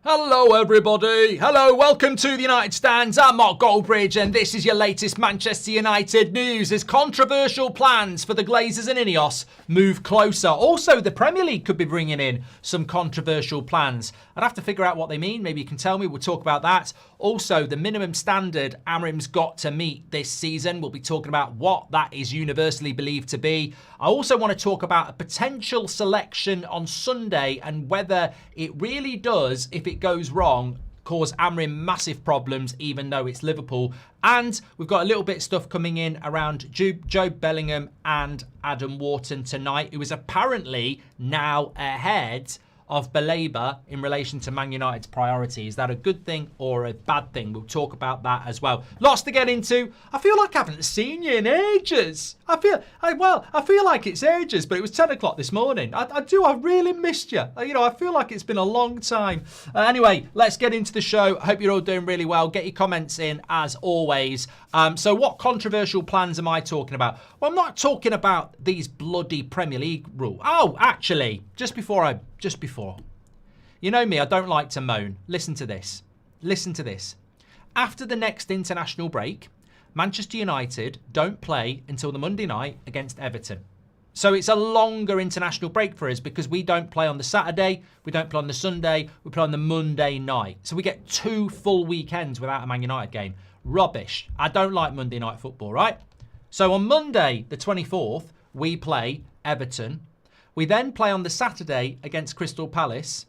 Hello everybody, hello, welcome to the United Stands. I'm Mark Goldbridge and this is your latest Manchester United news as controversial plans for the Glazers and Ineos move closer. Also, the Premier League could be bringing in some controversial plans. I'd have to figure out what they mean, maybe you can tell me, we'll talk about that. Also, the minimum standard Amorim's got to meet this season. We'll be talking about what that is universally believed to be. I also want to talk about a potential selection on Sunday and whether it really does, if it goes wrong, cause Amorim massive problems, even though it's Liverpool. And we've got a little bit of stuff coming in around Joe Bellingham and Adam Wharton tonight, who is apparently now ahead of Baleba in relation to Man United's priority. Is that a good thing or a bad thing? We'll talk about that as well. Lots to get into. I feel like I haven't seen you in ages. I feel like it's ages, but it was 10 o'clock this morning. I really missed you. I feel like it's been a long time. Anyway, let's get into the show. I hope you're all doing really well. Get your comments in as always. So what controversial plans am I talking about? Well, I'm not talking about these bloody Premier League rules. Oh, actually, just before. You know me, I don't like to moan. Listen to this. After the next international break, Manchester United don't play until the Monday night against Everton. So it's a longer international break for us because we don't play on the Saturday, we don't play on the Sunday, we play on the Monday night. So we get 2 full weekends without a Man United game. Rubbish. I don't like Monday night football, right? So on Monday, the 24th, we play Everton. We then play on the Saturday against Crystal Palace.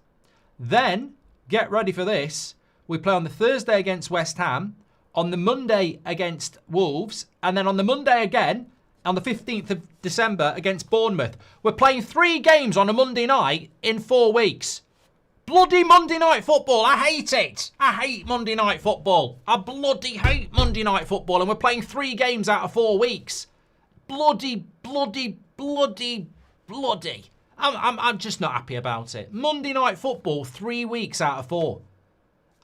Then, get ready for this, we play on the Thursday against West Ham, on the Monday against Wolves, and then on the Monday again, on the 15th of December against Bournemouth. We're playing 3 games on a Monday night in 4 weeks. Bloody Monday night football, I hate it. I hate Monday night football. I bloody hate Monday night football, and we're playing 3 games out of 4 weeks. Bloody. I'm just not happy about it. Monday night football, 3 weeks out of 4.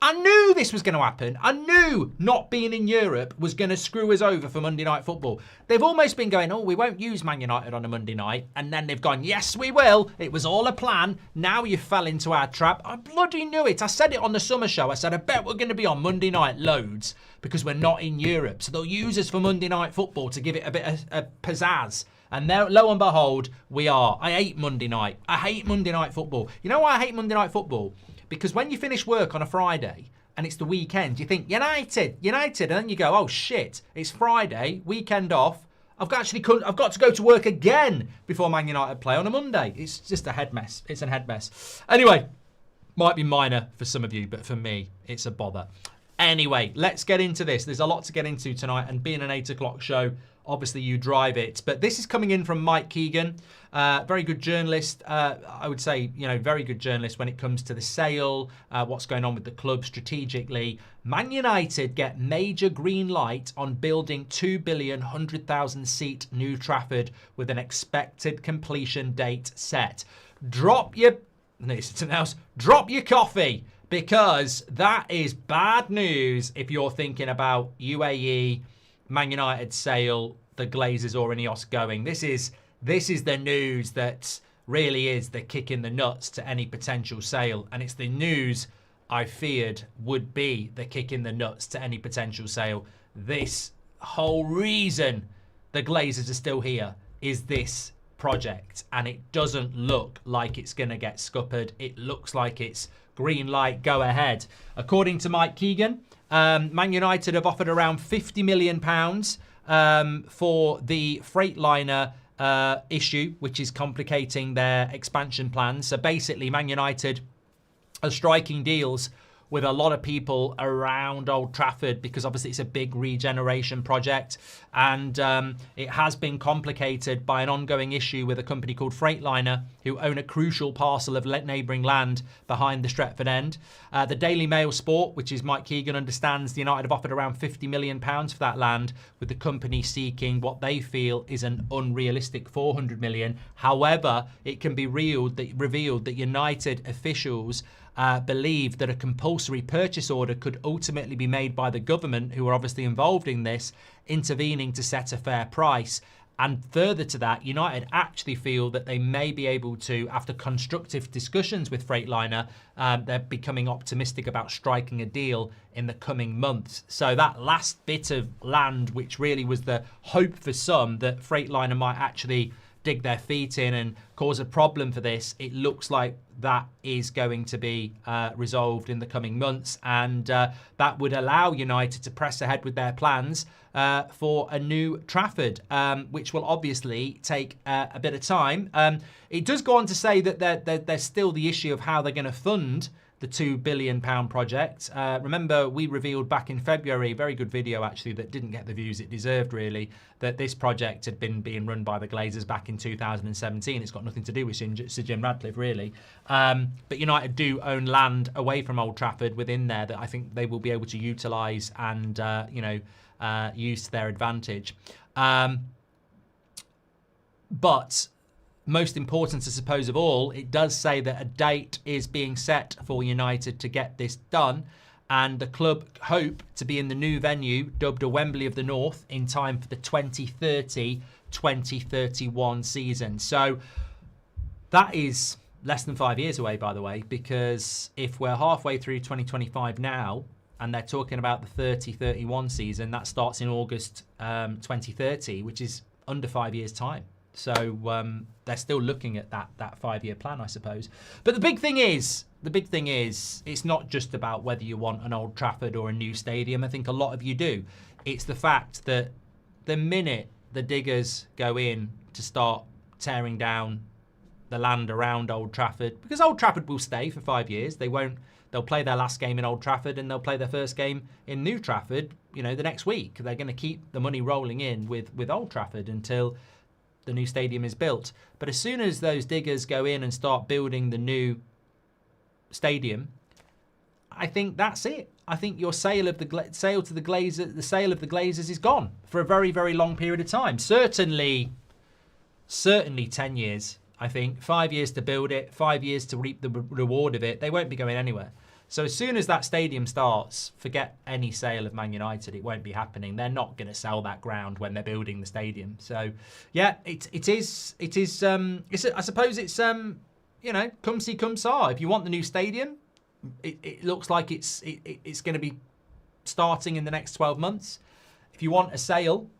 I knew this was going to happen. I knew not being in Europe was going to screw us over for Monday night football. They've almost been going, oh, we won't use Man United on a Monday night. And then they've gone, yes, we will. It was all a plan. Now you fell into our trap. I bloody knew it. I said it on the summer show. I said, I bet we're going to be on Monday night loads because we're not in Europe. So they'll use us for Monday night football to give it a bit of pizzazz. And there, lo and behold, we are. I hate Monday night. I hate Monday night football. You know why I hate Monday night football? Because when you finish work on a Friday and it's the weekend, you think, United. And then you go, oh, shit, it's Friday, weekend off. I've got to go to work again before Man United play on a Monday. It's just a head mess. It's a head mess. Anyway, might be minor for some of you, but for me, it's a bother. Anyway, let's get into this. There's a lot to get into tonight, and being an 8 o'clock show, obviously you drive it. But this is coming in from Mike Keegan, very good journalist. I would say, very good journalist when it comes to the sale, what's going on with the club strategically. Man United get major green light on building 2 billion 100,000 seat New Trafford with an expected completion date set. Drop your coffee, because that is bad news if you're thinking about UAE, Man United sale, the Glazers or Ineos going. This is the news that really is the kick in the nuts to any potential sale. And it's the news I feared would be the kick in the nuts to any potential sale. This whole reason the Glazers are still here is this project. And it doesn't look like it's going to get scuppered. It looks like it's green light, go ahead. According to Mike Keegan, Man United have offered around £50 million for the Freightliner issue, which is complicating their expansion plans. So basically, Man United are striking deals with a lot of people around Old Trafford because obviously it's a big regeneration project, and it has been complicated by an ongoing issue with a company called Freightliner, who own a crucial parcel of neighbouring land behind the Stretford end. The Daily Mail Sport, which is Mike Keegan, understands the United have offered around £50 million for that land, with the company seeking what they feel is an unrealistic £400 million. However, it can be revealed that United officials believe that a compulsory purchase order could ultimately be made by the government, who are obviously involved in this, intervening to set a fair price. And further to that, United actually feel that they may be able to, after constructive discussions with Freightliner, they're becoming optimistic about striking a deal in the coming months. So that last bit of land, which really was the hope for some that Freightliner might actually dig their feet in and cause a problem for this, it looks like that is going to be resolved in the coming months, and that would allow United to press ahead with their plans for a new Trafford, which will obviously take a bit of time. It does go on to say that there's still the issue of how they're going to fund the £2 billion project. Remember, we revealed back in February, a very good video actually that didn't get the views it deserved really, that this project had been being run by the Glazers back in 2017. It's got nothing to do with Sir Jim Radcliffe really. But United do own land away from Old Trafford within there that I think they will be able to utilise and use to their advantage. But most important, I suppose, of all, it does say that a date is being set for United to get this done, and the club hope to be in the new venue, dubbed a Wembley of the North, in time for the 2030-2031 season. So that is less than 5 years away, by the way, because if we're halfway through 2025 now, and they're talking about the 30-31 season, that starts in August 2030, which is under 5 years' time. So they're still looking at that 5-year plan, I suppose. But the big thing is, it's not just about whether you want an Old Trafford or a new stadium. I think a lot of you do. It's the fact that the minute the diggers go in to start tearing down the land around Old Trafford, because Old Trafford will stay for 5 years. They'll play their last game in Old Trafford and they'll play their first game in New Trafford, the next week. They're going to keep the money rolling in with Old Trafford until the new stadium is built. But as soon as those diggers go in and start building the new stadium, I think that's it. I think your sale of the Glazers is gone for a very, very long period of time. Certainly 10 years. I think 5 years to build it, 5 years to reap the reward of it. They won't be going anywhere. So as soon as that stadium starts, forget any sale of Man United. It won't be happening. They're not going to sell that ground when they're building the stadium. So yeah, I suppose it's come see, come saw. If you want the new stadium, it looks like it's going to be starting in the next 12 months. If you want a sale,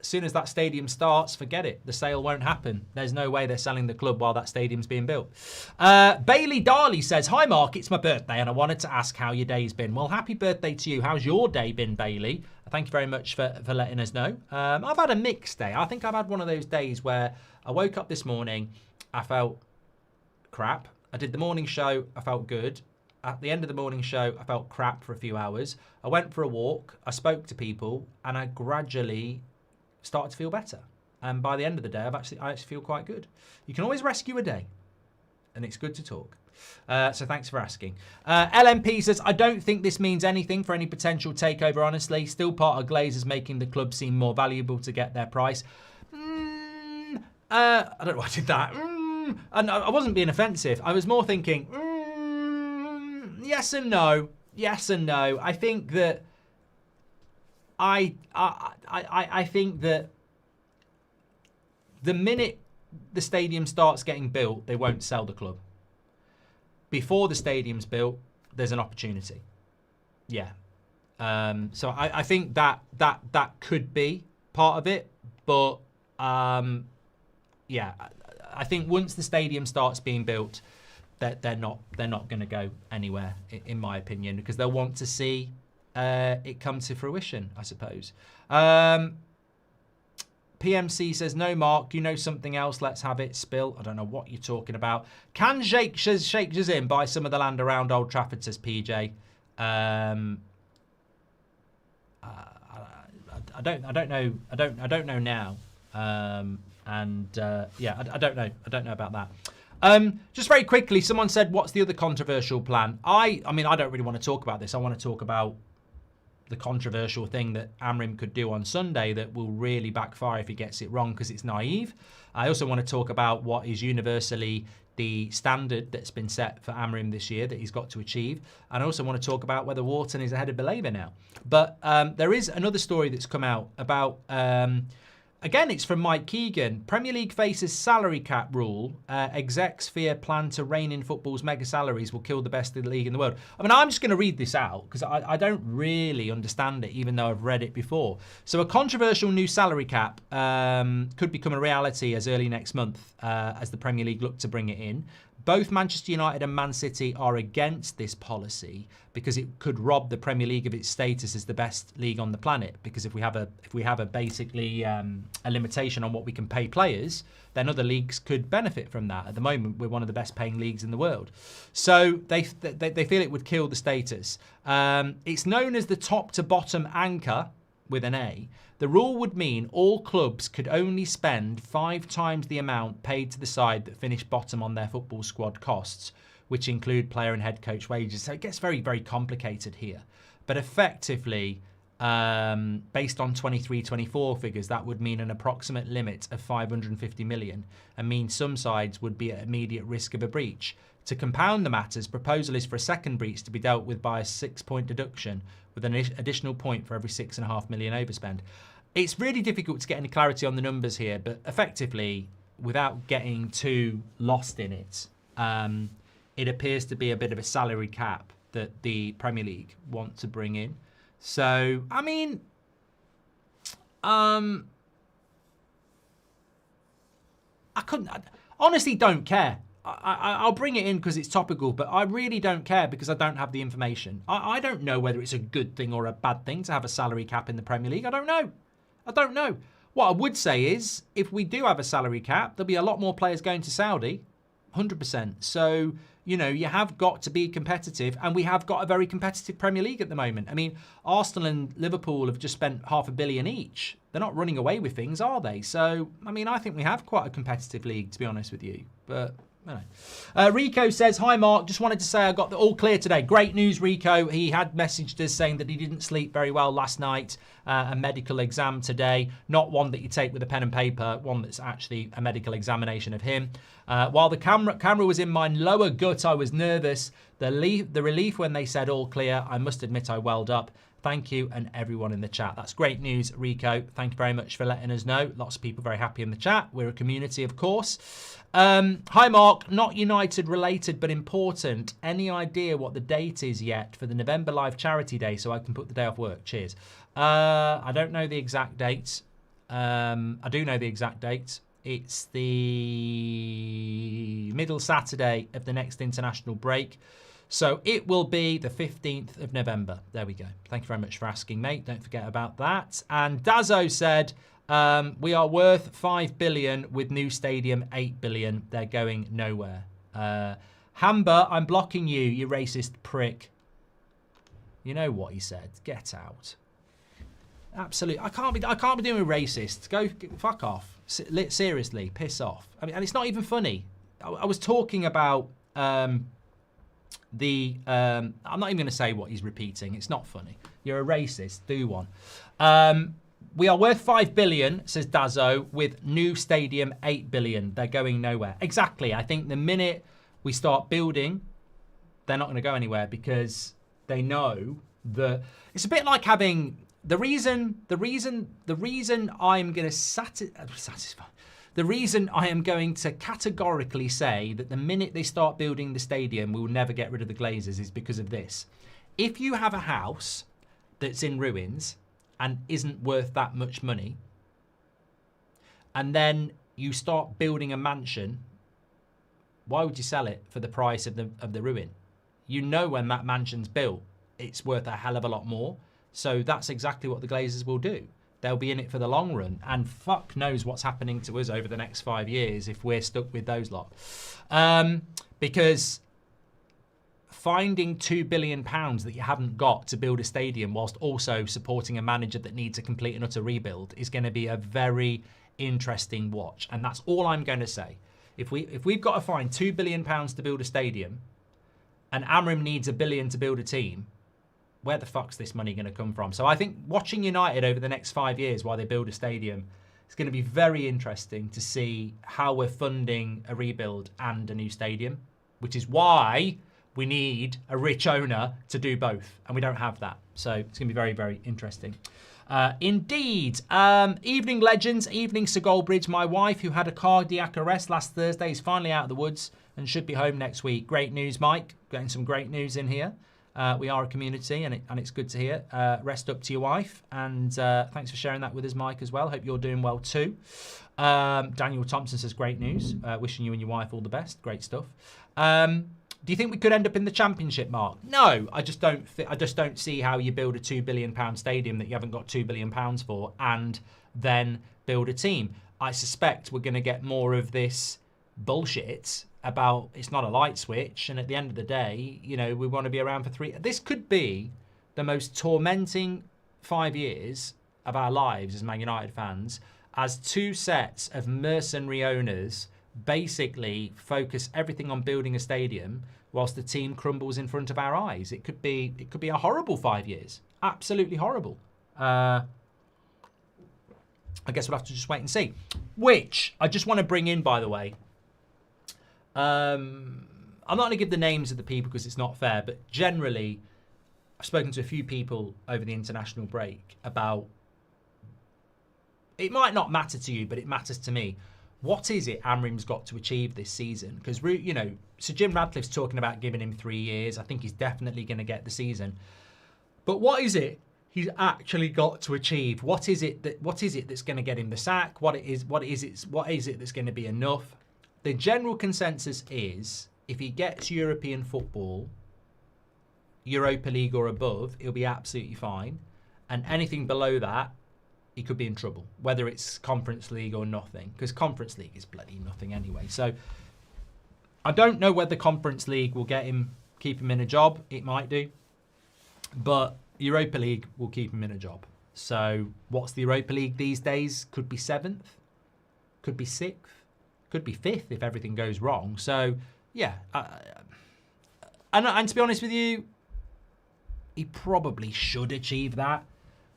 as soon as that stadium starts, forget it. The sale won't happen. There's no way they're selling the club while that stadium's being built. Bailey Darley says, "Hi Mark, it's my birthday and I wanted to ask how your day's been." Well, happy birthday to you. How's your day been, Bailey? Thank you very much for letting us know. I've had a mixed day. I think I've had one of those days where I woke up this morning, I felt crap. I did the morning show, I felt good. At the end of the morning show, I felt crap for a few hours. I went for a walk, I spoke to people, and I gradually started to feel better. And by the end of the day, I actually feel quite good. You can always rescue a day, and it's good to talk. So thanks for asking. LMP says, "I don't think this means anything for any potential takeover, honestly. Still part of Glazers making the club seem more valuable to get their price." I don't know why I did that. And I wasn't being offensive. I was more thinking, yes and no. Yes and no. I think that I think that the minute the stadium starts getting built, they won't sell the club. Before the stadium's built, there's an opportunity. Yeah. So I think that could be part of it, but yeah, I think once the stadium starts being built, that they're not going to go anywhere, in my opinion, because they'll want to see it come to fruition, I suppose. PMC says, "No, Mark, you know something else. Let's have it. Spill." I don't know what you're talking about. Can Sheikh Jazim buy some of the land around Old Trafford, says PJ. I don't know now. Yeah, I don't know. I don't know about that. Just very quickly, someone said, "What's the other controversial plan?" I mean, I don't really want to talk about this. I want to talk about the controversial thing that Amorim could do on Sunday that will really backfire if he gets it wrong, because it's naive. I also want to talk about what is universally the standard that's been set for Amorim this year that he's got to achieve. And I also want to talk about whether Wharton is ahead of Baleba now. But there is another story that's come out about Again, it's from Mike Keegan. Premier League faces salary cap rule. Execs fear plan to rein in football's mega salaries will kill the best league in the world. I mean, I'm just going to read this out because I don't really understand it, even though I've read it before. So a controversial new salary cap could become a reality as early next month as the Premier League look to bring it in. Both Manchester United and Man City are against this policy because it could rob the Premier League of its status as the best league on the planet. Because if we have a basically a limitation on what we can pay players, then other leagues could benefit from that. At the moment, we're one of the best paying leagues in the world, so they feel it would kill the status. It's known as the top to bottom anchor with an A. The rule would mean all clubs could only spend 5 times the amount paid to the side that finished bottom on their football squad costs, which include player and head coach wages. So it gets very, very complicated here. But effectively, based on 23-24 figures, that would mean an approximate limit of 550 million and mean some sides would be at immediate risk of a breach. To compound the matters, proposal is for a second breach to be dealt with by a 6-point deduction with an additional point for every 6.5 million overspend. It's really difficult to get any clarity on the numbers here, but effectively, without getting too lost in it, it appears to be a bit of a salary cap that the Premier League want to bring in. So, I mean, I honestly don't care. I'll bring it in because it's topical, but I really don't care because I don't have the information. I don't know whether it's a good thing or a bad thing to have a salary cap in the Premier League. I don't know. What I would say is, if we do have a salary cap, there'll be a lot more players going to Saudi, 100%. So, you know, you have got to be competitive, and we have got a very competitive Premier League at the moment. I mean, Arsenal and Liverpool have just spent $500 million each. They're not running away with things, are they? So, I mean, I think we have quite a competitive league, to be honest with you. But Rico says, hi Mark, just wanted to say I got the all clear today. Great news, Rico. He had messaged us saying that he didn't sleep very well last night. A medical exam today, not one that you take with a pen and paper, one that's actually a medical examination of him. While the camera was in my lower gut, I was nervous. The relief when they said all clear, I must admit I welled up. Thank you and everyone in the chat. That's great news, Rico. Thank you very much for letting us know. Lots of people very happy in the chat. We're a community, of course. Hi, Mark. Not United related, but important. Any idea what the date is yet for the November Live Charity Day so I can put the day off work? Cheers. I don't know the exact date. I do know the exact date. It's the middle Saturday of the next international break. So it will be the 15th of November. There we go. Thank you very much for asking, mate. Don't forget about that. And Dazzo said, we are worth 5 billion with new stadium 8 billion. They're going nowhere. Hamba, I'm blocking you, you racist prick. You know what he said. Get out. Absolutely. I can't be doing racists. Go fuck off. Seriously, piss off. I mean, and it's not even funny. I was talking about I'm not even going to say what he's repeating. It's not funny. You're a racist. Do one. We are worth 5 billion, says Dazzo, with new stadium 8 billion. They're going nowhere. Exactly. I think the minute we start building, they're not going to go anywhere because they know that it's a bit like having the reason I'm going to satisfy. The reason I am going to categorically say that the minute they start building the stadium, we will never get rid of the Glazers is because of this. If you have a house that's in ruins and isn't worth that much money, and then you start building a mansion, why would you sell it for the price of the ruin? You know when that mansion's built, it's worth a hell of a lot more. So that's exactly what the Glazers will do. They'll be in it for the long run, and fuck knows what's happening to us over the next 5 years if we're stuck with those lot. Because finding £2 billion that you haven't got to build a stadium whilst also supporting a manager that needs a complete and utter rebuild is going to be a very interesting watch. And that's all I'm going to say. If we've got to find £2 billion to build a stadium and Amorim needs $1 billion to build a team, where the fuck's this money going to come from? So I think watching United over the next 5 years while they build a stadium, it's going to be very interesting to see how we're funding a rebuild and a new stadium, which is why we need a rich owner to do both. And we don't have that. So it's going to be very, very interesting. Indeed. Evening legends, evening Sir Goldbridge. My wife, who had a cardiac arrest last Thursday, is finally out of the woods and should be home next week. Great news, Mike. Getting some great news in here. We are a community, and it's good to hear. Rest up to your wife, and thanks for sharing that with us, Mike, as well. Hope you're doing well too. Daniel Thompson says great news. Wishing you and your wife all the best. Great stuff. Do you think we could end up in the Championship, Mark? No, I just don't see how you build a £2 billion stadium that you haven't got £2 billion for, and then build a team. I suspect we're going to get more of this bullshit about it's not a light switch, and at the end of the day, you know, we want to be around for 3. This could be the most tormenting 5 years of our lives as Man United fans, as 2 sets of mercenary owners basically focus everything on building a stadium whilst the team crumbles in front of our eyes. It could be a horrible 5 years. Absolutely horrible. I guess we'll have to just wait and see. Which I just want to bring in, by the way. I'm not going to give the names of the people because it's not fair, but generally I've spoken to a few people over the international break about, it might not matter to you, but it matters to me. What is it Amorim's got to achieve this season? Because, you know, Sir Jim Radcliffe's talking about giving him 3 years. I think he's definitely going to get the season. But what is it he's actually got to achieve? What is it that's going to get him the sack? What is it that's going to be enough? The general consensus is if he gets European football, Europa League or above, he'll be absolutely fine. And anything below that, he could be in trouble, whether it's Conference League or nothing, because Conference League is bloody nothing anyway. So I don't know whether Conference League will keep him in a job. It might do. But Europa League will keep him in a job. So what's the Europa League these days? Could be 7th, could be 6th, could be 5th if everything goes wrong. So, yeah. And to be honest with you, he probably should achieve that.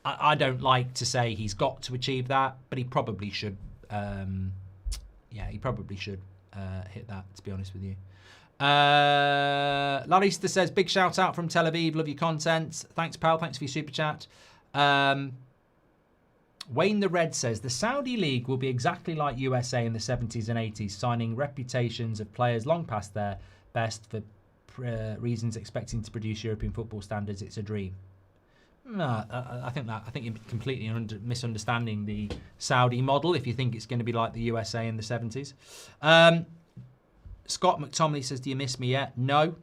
I don't like to say he's got to achieve that, but he probably should. He probably should hit that, to be honest with you. Larissa says, big shout out from Tel Aviv. Love your content. Thanks, pal. Thanks for your super chat. Wayne the Red says, the Saudi League will be exactly like USA in the 70s and 80s, signing reputations of players long past their best for reasons expecting to produce European football standards. It's a dream. No, I think you're completely misunderstanding the Saudi model if you think it's going to be like the USA in the 70s. Scott McTominay says, do you miss me yet? No,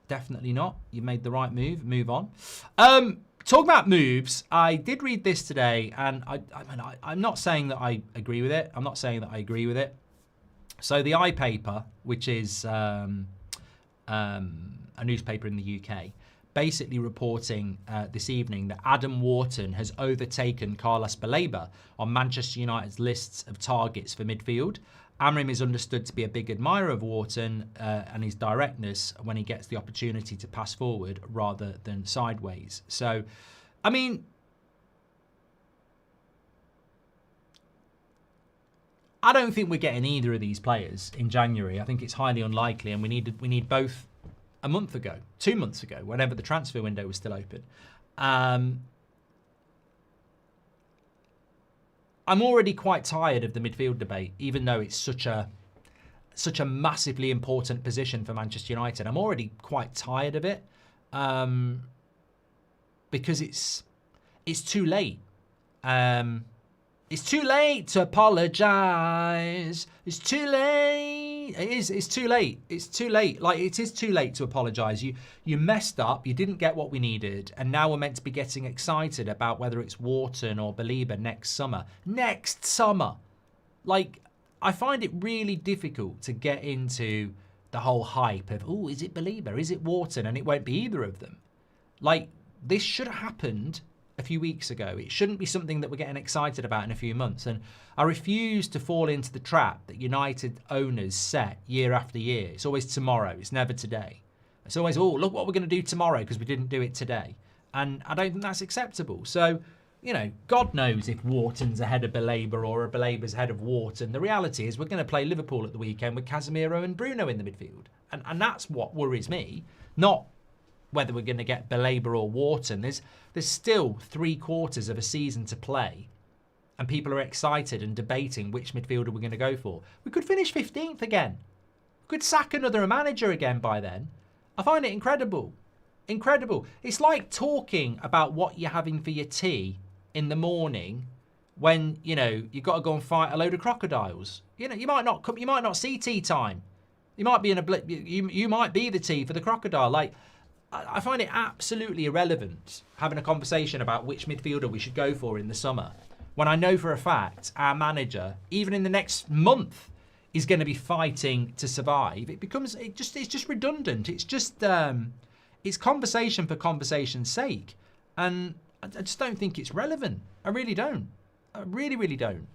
definitely not. You made the right move. Move on. Talking about moves, I did read this today, and I'm not saying that I agree with it. So the iPaper, which is a newspaper in the UK, basically reporting this evening that Adam Wharton has overtaken Carlos Baleba on Manchester United's lists of targets for midfield. Amorim is understood to be a big admirer of Wharton and his directness when he gets the opportunity to pass forward rather than sideways. So, I mean, I don't think we're getting either of these players in January. I think it's highly unlikely, and we need both a month ago, 2 months ago, whenever the transfer window was still open. I'm already quite tired of the midfield debate, even though it's such a massively important position for Manchester United. I'm already quite tired of it because it's too late. It's too late to apologise. It's too late. It's too late. It's too late. Like, it is too late to apologise. You messed up. You didn't get what we needed. And now we're meant to be getting excited about whether it's Wharton or Baleba next summer. Next summer. Like, I find it really difficult to get into the whole hype of, oh, is it Baleba? Is it Wharton? And it won't be either of them. Like, this should have happened a few weeks ago. It shouldn't be something that we're getting excited about in a few months. And I refuse to fall into the trap that United owners set year after year. It's always tomorrow. It's never today. It's always, oh, look what we're going to do tomorrow because we didn't do it today. And I don't think that's acceptable. So, you know, God knows if Wharton's ahead of Baleba or Baleba's ahead of Wharton. The reality is we're going to play Liverpool at the weekend with Casemiro and Bruno in the midfield. And that's what worries me, not whether we're going to get Baleba or Wharton. There's still 3/4 of a season to play, and people are excited and debating which midfielder we're going to go for. We could finish 15th again. We could sack another manager again by then. I find it incredible. Incredible. It's like talking about what you're having for your tea in the morning when, you know, you've got to go and fight a load of crocodiles. You know, you might not see tea time. You might be in a blip. You might be the tea for the crocodile. Like, I find it absolutely irrelevant having a conversation about which midfielder we should go for in the summer, when I know for a fact our manager, even in the next month, is going to be fighting to survive. It's just redundant. It's just it's conversation for conversation's sake, and I just don't think it's relevant. I really don't. I really, really don't.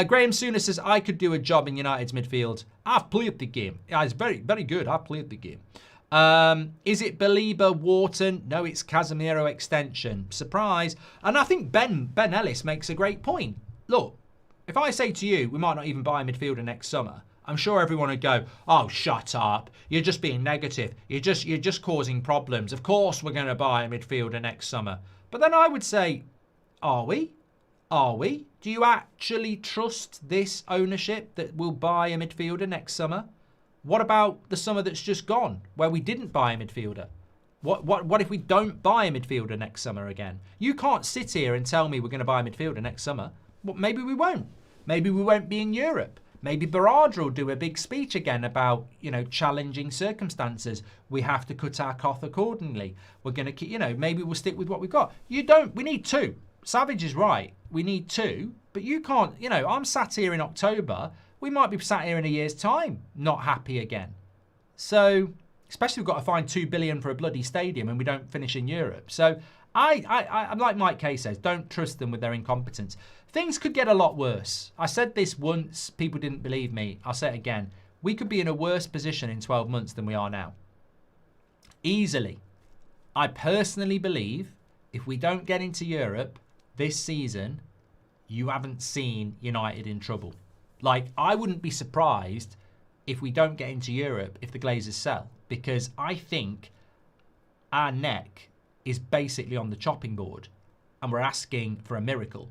Graham Sooner says, I could do a job in United's midfield. I've played the game. Yeah, it's very, very good. I've played the game. Is it Baleba, Wharton? No, it's Casemiro extension. Surprise. And I think Ben Ellis makes a great point. Look, if I say to you, we might not even buy a midfielder next summer, I'm sure everyone would go, oh, shut up. You're just being negative. You're just causing problems. Of course we're going to buy a midfielder next summer. But then I would say, are we? Are we? Do you actually trust this ownership that will buy a midfielder next summer? What about the summer that's just gone, where we didn't buy a midfielder? What if we don't buy a midfielder next summer again? You can't sit here and tell me we're going to buy a midfielder next summer. Well, maybe we won't. Maybe we won't be in Europe. Maybe Baradra will do a big speech again about, you know, challenging circumstances. We have to cut our cloth accordingly. We're going to, you know, maybe we'll stick with what we've got. You don't. We need two. Savage is right. We need two. But you can't, you know, I'm sat here in October. We might be sat here in a year's time, not happy again. So, especially we've got to find $2 billion for a bloody stadium and we don't finish in Europe. So, I'm like Mike Kay says, don't trust them with their incompetence. Things could get a lot worse. I said this once, people didn't believe me. I'll say it again. We could be in a worse position in 12 months than we are now. Easily. I personally believe if we don't get into Europe this season, you haven't seen United in trouble. Like, I wouldn't be surprised if we don't get into Europe if the Glazers sell, because I think our neck is basically on the chopping board and we're asking for a miracle.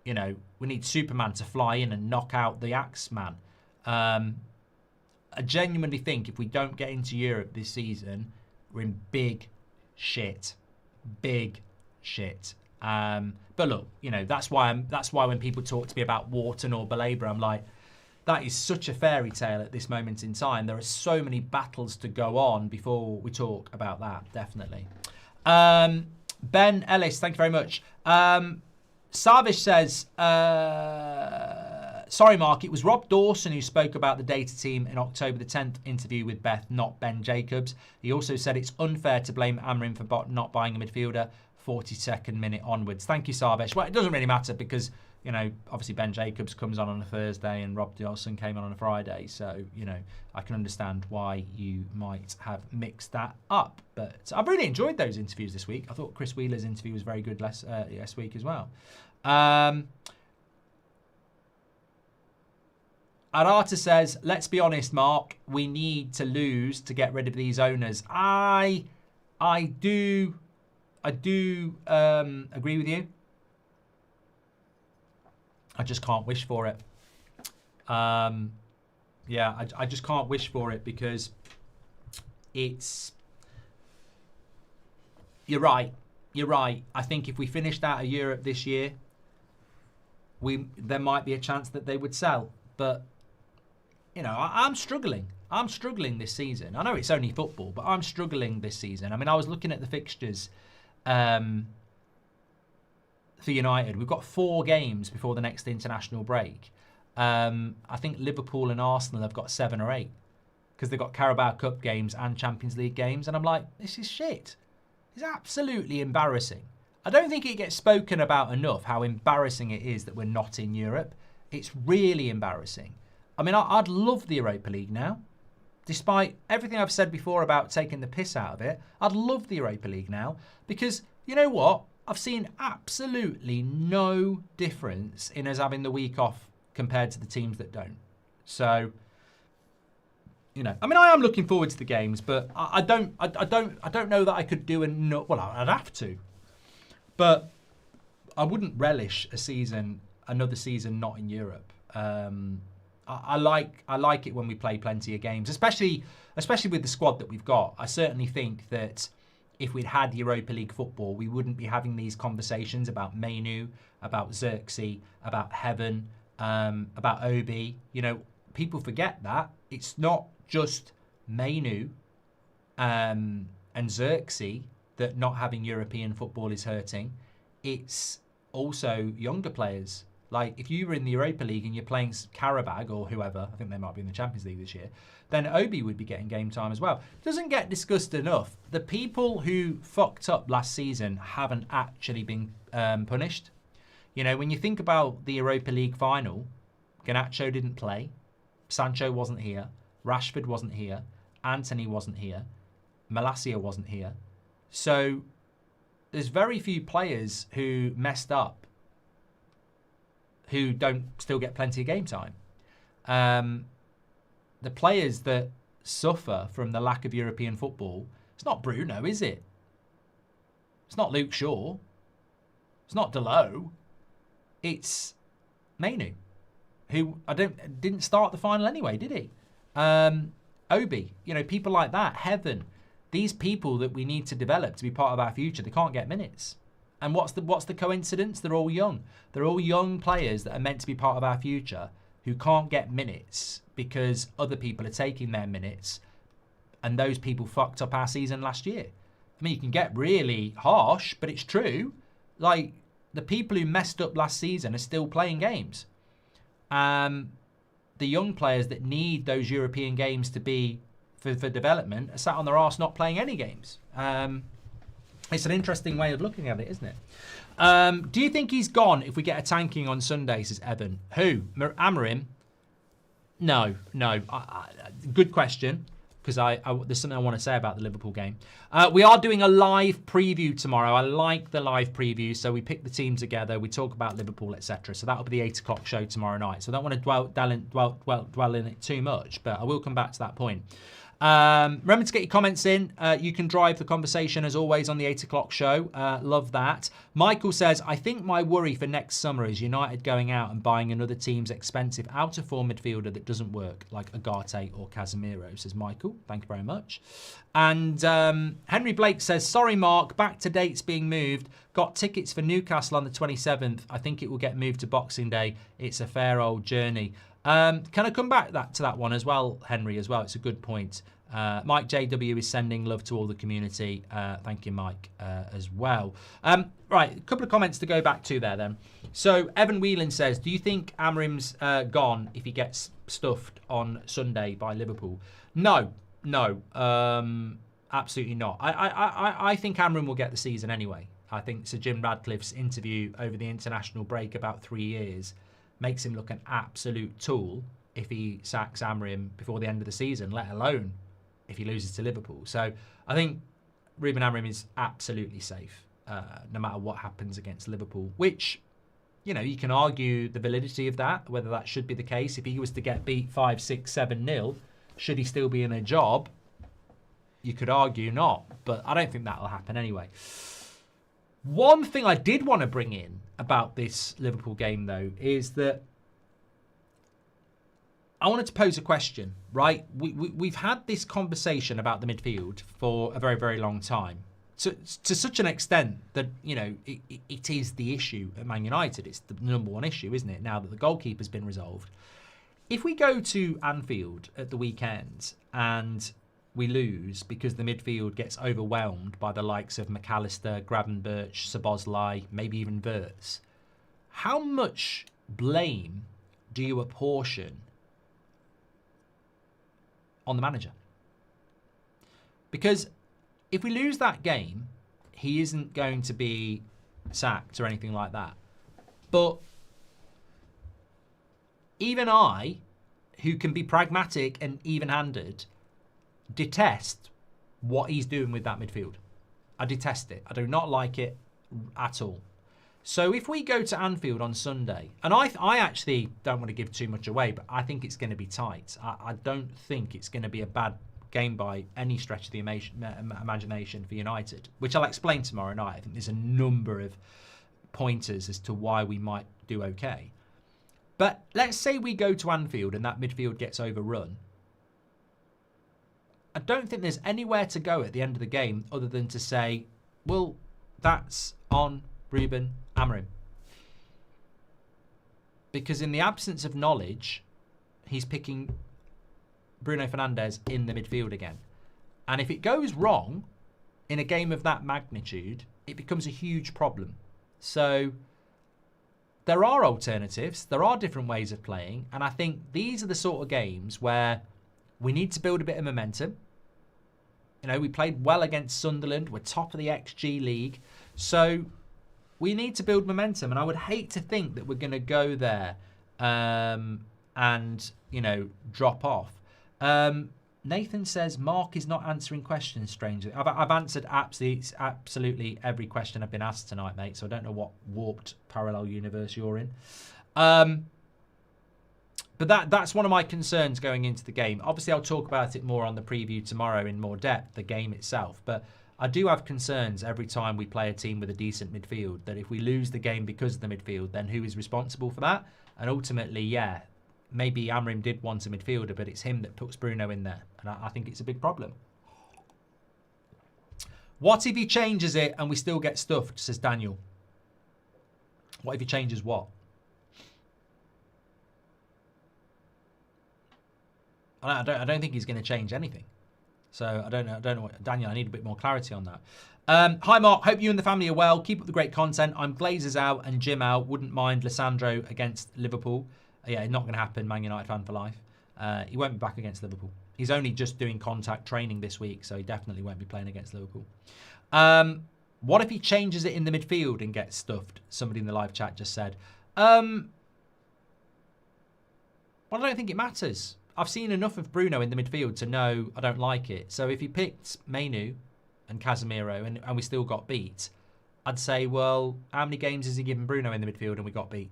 You know, we need Superman to fly in and knock out the Axeman. I genuinely think if we don't get into Europe this season, we're in big shit. Big shit. But look, you know, that's why when people talk to me about Wharton or Baleba, I'm like, that is such a fairy tale at this moment in time. There are so many battles to go on before we talk about that, definitely. Ben Ellis, thank you very much. Savish says, sorry, Mark, it was Rob Dawson who spoke about the data team in October the 10th interview with Beth, not Ben Jacobs. He also said it's unfair to blame Amorim for not buying a midfielder 42nd minute onwards. Thank you, Savish. Well, it doesn't really matter because, you know, obviously Ben Jacobs comes on a Thursday and Rob Dawson came on a Friday. So, you know, I can understand why you might have mixed that up. But I've really enjoyed those interviews this week. I thought Chris Wheeler's interview was very good last week as well. Arata says, let's be honest, Mark, we need to lose to get rid of these owners. I do agree with you. I just can't wish for it. Yeah, I just can't wish for it because it's... You're right. You're right. I think if we finished out of Europe this year, there might be a chance that they would sell. But, you know, I'm struggling. I'm struggling this season. I know it's only football, but I'm struggling this season. I mean, I was looking at the fixtures for United. We've got 4 games before the next international break. I think Liverpool and Arsenal have got 7 or 8 because they've got Carabao Cup games and Champions League games. And I'm like, this is shit. It's absolutely embarrassing. I don't think it gets spoken about enough how embarrassing it is that we're not in Europe. It's really embarrassing. I mean, I'd love the Europa League now. Despite everything I've said before about taking the piss out of it, I'd love the Europa League now because, you know what? I've seen absolutely no difference in us having the week off compared to the teams that don't. So, You know, I mean, I am looking forward to the games, but I don't know that I could do well, I'd have to, but I wouldn't relish another season not in Europe. I like it when we play plenty of games, especially with the squad that we've got. I certainly think that if we'd had Europa League football, we wouldn't be having these conversations about Mainu, about Xerxes, about Heaven, about Obi. You know, people forget that it's not just Mainu and Xerxes that not having European football is hurting. It's also younger players. Like, if you were in the Europa League and you're playing Karabag or whoever, I think they might be in the Champions League this year, then Obi would be getting game time as well. Doesn't get discussed enough. The people who fucked up last season haven't actually been punished. You know, when you think about the Europa League final, Garnacho didn't play, Sancho wasn't here, Rashford wasn't here, Anthony wasn't here, Malacia wasn't here. So there's very few players who messed up who don't still get plenty of game time. The players that suffer from the lack of European football, it's not Bruno, is it? It's not Luke Shaw. It's not Delo. It's Mainu, who didn't start the final anyway, did he? Obi, you know, people like that, Heaven, these people that we need to develop to be part of our future, they can't get minutes. And what's the coincidence? They're all young. They're all young players that are meant to be part of our future who can't get minutes because other people are taking their minutes, and those people fucked up our season last year. I mean, you can get really harsh, but it's true. Like, the people who messed up last season are still playing games. The young players that need those European games to be for development are sat on their arse not playing any games. It's an interesting way of looking at it, isn't it? Do you think he's gone if we get a tanking on Sunday, says Evan? Who? Amorim? No. Good question, because there's something I want to say about the Liverpool game. We are doing a live preview tomorrow. I like the live preview, so we pick the team together, we talk about Liverpool, etc. So that'll be the 8 o'clock show tomorrow night. So I don't want to dwell in it too much, but I will come back to that point. Remember to get your comments in. You can drive the conversation as always on the 8 o'clock show. Love that. Michael says, I think my worry for next summer is United going out and buying another team's expensive out-of-form midfielder that doesn't work, like Agate or Casemiro, says Michael. Thank you very much. And Henry Blake says, sorry, Mark, back to dates being moved. Got tickets for Newcastle on the 27th. I think it will get moved to Boxing Day. It's a fair old journey. Can I come back to that one as well, Henry, as well? It's a good point. Mike JW is sending love to all the community. Thank you, Mike, as well. Right, a couple of comments to go back to there then. So Evan Whelan says, do you think Amorim's gone if he gets stuffed on Sunday by Liverpool? No, absolutely not. I think Amorim will get the season anyway. I think Sir Jim Radcliffe's interview over the international break about 3 years makes him look an absolute tool if he sacks Amorim before the end of the season, let alone if he loses to Liverpool. So I think Ruben Amorim is absolutely safe, no matter what happens against Liverpool, which, you know, you can argue the validity of that, whether that should be the case. If he was to get beat 5, 6, 7-0, should he still be in a job? You could argue not, but I don't think that'll happen anyway. One thing I did want to bring in about this Liverpool game, though, is that I wanted to pose a question, right? We've had this conversation about the midfield for a very, very long time. To such an extent that, you know, it is the issue at Man United. It's the number one issue, isn't it, now that the goalkeeper's been resolved. If we go to Anfield at the weekend and we lose because the midfield gets overwhelmed by the likes of McAllister, Gravenberch, Szoboszlai, maybe even Wirtz, how much blame do you apportion on the manager? Because if we lose that game, he isn't going to be sacked or anything like that. But even I, who can be pragmatic and even-handed, detest what he's doing with that midfield. I detest it. I do not like it at all. So if we go to Anfield on Sunday, and I actually don't want to give too much away, but I think it's going to be tight. I don't think it's going to be a bad game by any stretch of the imagination for United, which I'll explain tomorrow night. I think there's a number of pointers as to why we might do okay. But let's say we go to Anfield and that midfield gets overrun. I don't think there's anywhere to go at the end of the game other than to say, well, that's on Ruben Amorim. Because in the absence of knowledge, he's picking Bruno Fernandes in the midfield again. And if it goes wrong in a game of that magnitude, it becomes a huge problem. So there are alternatives. There are different ways of playing. And I think these are the sort of games where we need to build a bit of momentum. You know, we played well against Sunderland. We're top of the XG league. So we need to build momentum. And I would hate to think that we're going to go there and, you know, drop off. Nathan says, Mark is not answering questions, strangely. I've answered absolutely every question I've been asked tonight, mate. So I don't know what warped parallel universe you're in. But that's one of my concerns going into the game. Obviously, I'll talk about it more on the preview tomorrow in more depth, the game itself. But I do have concerns every time we play a team with a decent midfield, that if we lose the game because of the midfield, then who is responsible for that? And ultimately, yeah, maybe Amorim did want a midfielder, but it's him that puts Bruno in there. And I think it's a big problem. What if he changes it and we still get stuffed, says Daniel. What if he changes what? I don't think he's going to change anything. So I don't know what, Daniel, I need a bit more clarity on that. Hi Mark, hope you and the family are well. Keep up the great content. I'm Glazers out and Jim out. Wouldn't mind Lissandro against Liverpool. Yeah, not going to happen, Man United fan for life. He won't be back against Liverpool. He's only just doing contact training this week, so he definitely won't be playing against Liverpool. What if he changes it in the midfield and gets stuffed? Somebody in the live chat just said. Well, I don't think it matters. I've seen enough of Bruno in the midfield to know I don't like it. So if he picked Mainu and Casemiro and we still got beat, I'd say, well, how many games has he given Bruno in the midfield and we got beat?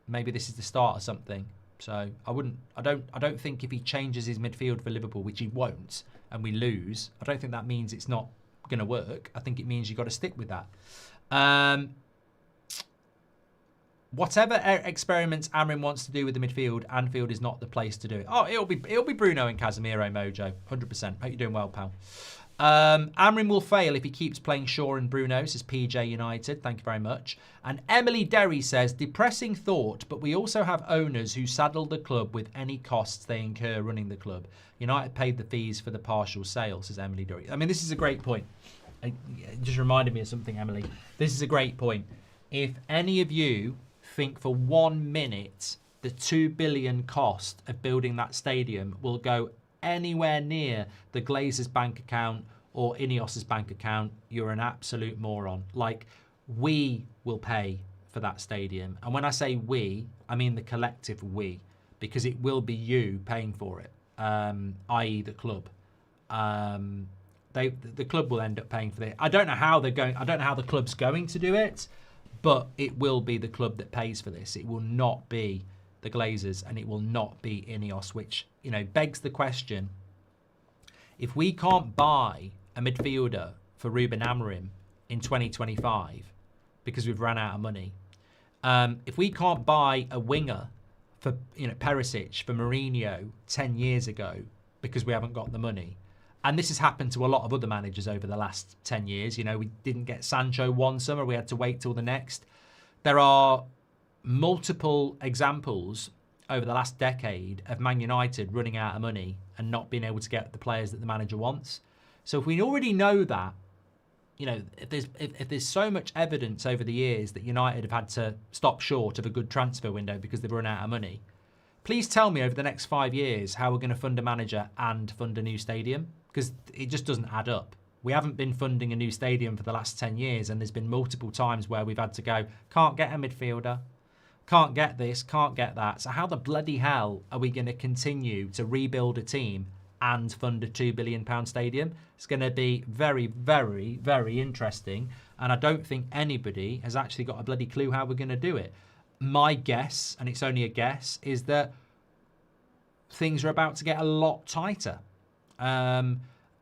Maybe this is the start of something. So I don't think if he changes his midfield for Liverpool, which he won't, and we lose, I don't think that means it's not going to work. I think it means you've got to stick with that. Whatever experiments Amorim wants to do with the midfield, Anfield is not the place to do it. Oh, it'll be Bruno and Casemiro, Mojo, 100%. Hope you're doing well, pal. Amorim will fail if he keeps playing Shaw and Bruno, says PJ United. Thank you very much. And Emily Derry says, depressing thought, but we also have owners who saddle the club with any costs they incur running the club. United paid the fees for the partial sale, says Emily Derry. I mean, this is a great point. It just reminded me of something, Emily. This is a great point. If any of you think for 1 minute the 2 billion cost of building that stadium will go anywhere near the Glazers bank account or Ineos's bank account, you're an absolute moron. Like, we will pay for that stadium. And when I say we, I mean the collective we, because it will be you paying for it, i.e. the club. The club will end up paying for it. I don't know how they're going. I don't know how the club's going to do it, but it will be the club that pays for this. It will not be the Glazers, and it will not be Ineos, which, you know, begs the question. If we can't buy a midfielder for Ruben Amorim in 2025 because we've run out of money, if we can't buy a winger for, you know, Perisic for Mourinho 10 years ago because we haven't got the money, and this has happened to a lot of other managers over the last 10 years. You know, we didn't get Sancho one summer. We had to wait till the next. There are multiple examples over the last decade of Man United running out of money and not being able to get the players that the manager wants. So if we already know that, you know, if there's so much evidence over the years that United have had to stop short of a good transfer window because they've run out of money, please tell me over the next 5 years how we're going to fund a manager and fund a new stadium, because it just doesn't add up. We haven't been funding a new stadium for the last 10 years, and there's been multiple times where we've had to go, can't get a midfielder, can't get this, can't get that. So how the bloody hell are we going to continue to rebuild a team and fund a £2 billion stadium. It's going to be very, very, very interesting. And I don't think anybody has actually got a bloody clue how we're going to do it. My guess, and it's only a guess, is that things are about to get a lot tighter. I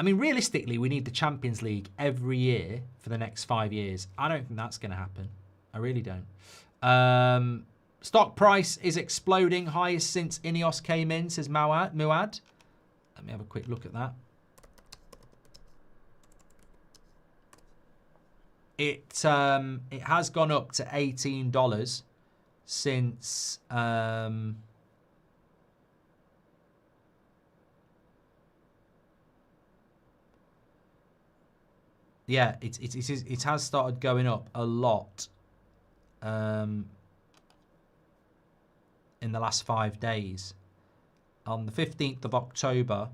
mean, realistically, we need the Champions League every year for the next 5 years. I don't think that's going to happen. I really don't. Stock price is exploding, highest since Ineos came in, says Muad. Let me have a quick look at that. It has gone up to $18 since yeah, it has started going up a lot in the last 5 days. On the 15th of October,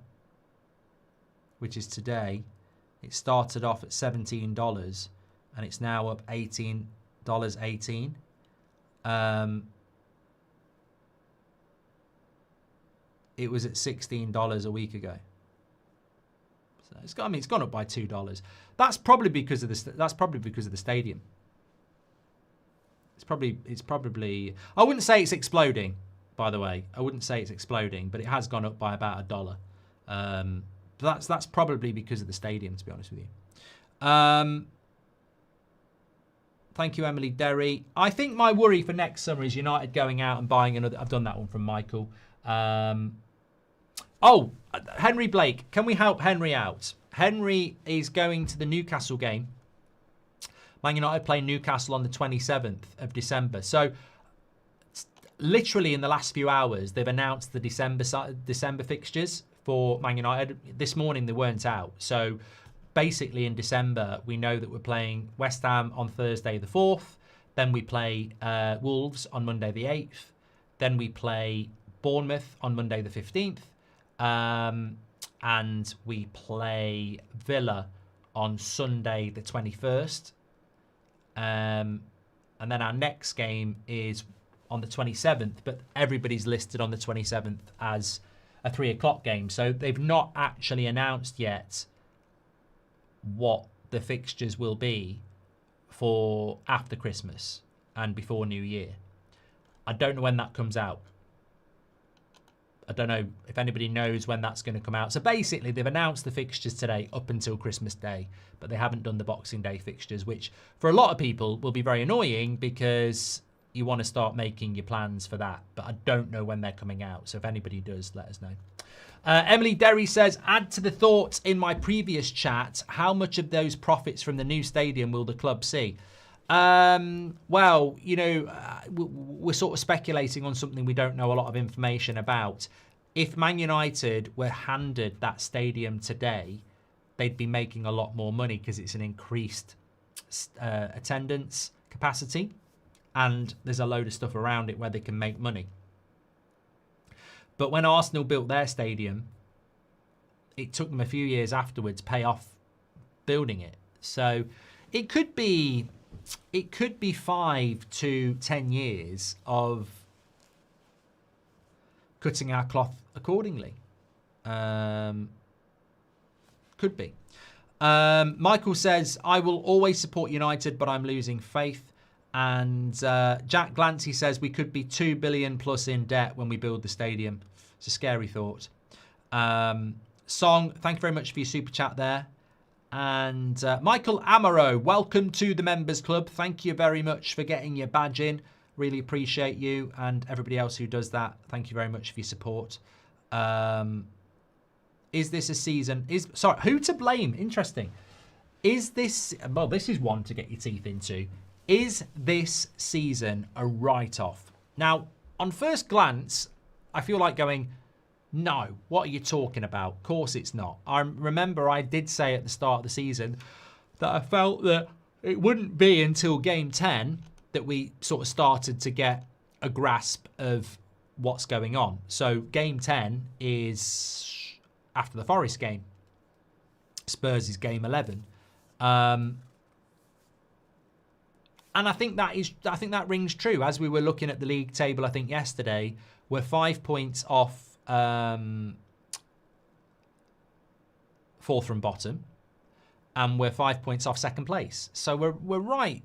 which is today, it started off at $17 and it's now up $18.18. It was at $16 a week ago. So it's gone up by $2. That's probably because of the stadium. It's probably I wouldn't say it's exploding, by the way. I wouldn't say it's exploding, but it has gone up by about $1. That's probably because of the stadium, to be honest with you. Thank you, Emily Derry. I think my worry for next summer is United going out and buying another. I've done that one from Michael. Henry Blake. Can we help Henry out? Henry is going to the Newcastle game. Man United play Newcastle on the 27th of December. So, literally in the last few hours, they've announced the December fixtures for Man United. This morning, they weren't out. So, basically in December, we know that we're playing West Ham on Thursday the 4th. Then we play Wolves on Monday the 8th. Then we play Bournemouth on Monday the 15th. And we play Villa on Sunday the 21st. And then our next game is on the 27th, but everybody's listed on the 27th as a 3 o'clock game. So they've not actually announced yet what the fixtures will be for after Christmas and before New Year. I don't know when that comes out. I don't know if anybody knows when that's going to come out. So basically, they've announced the fixtures today up until Christmas Day, but they haven't done the Boxing Day fixtures, which for a lot of people will be very annoying because you want to start making your plans for that. But I don't know when they're coming out. So if anybody does, let us know. Emily Derry says, add to the thoughts in my previous chat, how much of those profits from the new stadium will the club see? Well, you know, we're sort of speculating on something we don't know a lot of information about. If Man United were handed that stadium today, they'd be making a lot more money because it's an increased attendance capacity and there's a load of stuff around it where they can make money. But when Arsenal built their stadium, it took them a few years afterwards to pay off building it. So it could be 5 to 10 years of cutting our cloth accordingly. Could be. Michael says, I will always support United, but I'm losing faith. And Jack Glancy says, we could be 2 billion plus in debt when we build the stadium. It's a scary thought. Song, thank you very much for your super chat there. And Michael Amaro, welcome to the Members Club. Thank you very much for getting your badge in. Really appreciate you and everybody else who does that. Thank you very much for your support. Is this a season? Sorry, who to blame? Interesting. Is this... Well, this is one to get your teeth into. Is this season a write-off? Now, on first glance, I feel like going... No, what are you talking about? Of course it's not. I remember I did say at the start of the season that I felt that it wouldn't be until game 10 that we sort of started to get a grasp of what's going on. So game 10 is after the Forest game. Spurs is game 11. And I think that rings true. As we were looking at the league table, I think yesterday, we're 5 points off fourth from bottom, and we're 5 points off second place. So we're right,